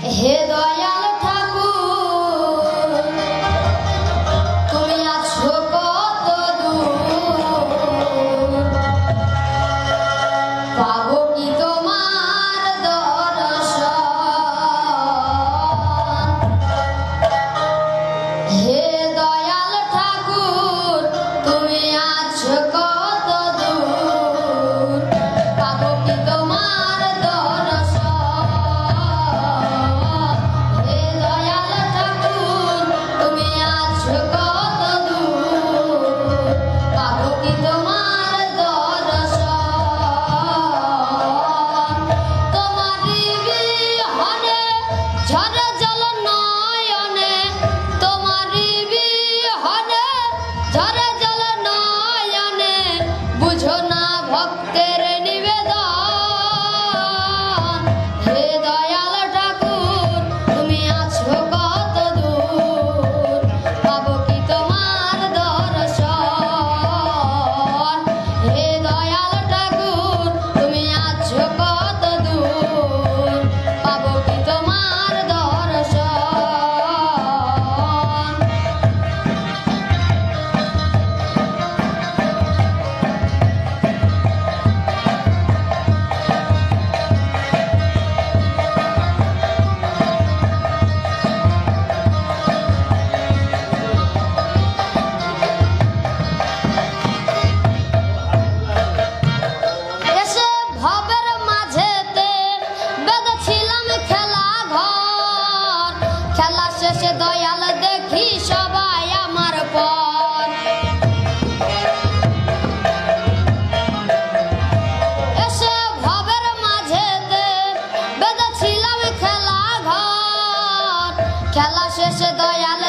হে দয়াল ঠাকুর তুমি আছো কত দূর পাবো কি তোমার দর্শন হে দয়াল ঠাকুর তুমি আছো কত দূর পাবো কি তোমার দর্শন হে দয়াল ঠাকুর তুমি আছো কত দূর পাবো কি তোমার দর্শন তোমারই বিহনে ঝরে জল নয়নে তোমারই বিহনে ঝরে জল নয়নে বুঝো না ভক্তের নিবেদন হে দয়াল ঠাকুর তুমি আছো কত দূর পাবো কি তোমার দর্শন হে দয়াল ঠাকুর তুমি আছো কত দূর পাবো কি তোমার দর্শন এসে ভবের মাঝেতে বেঁধেছিলাম খেলা ঘর খেলা শেষে দয়াল দেখি সবাই আমার পর এসে ভবের মাঝেতে বেঁধেছিলাম খেলা ঘর খেলা শেষে দয়াল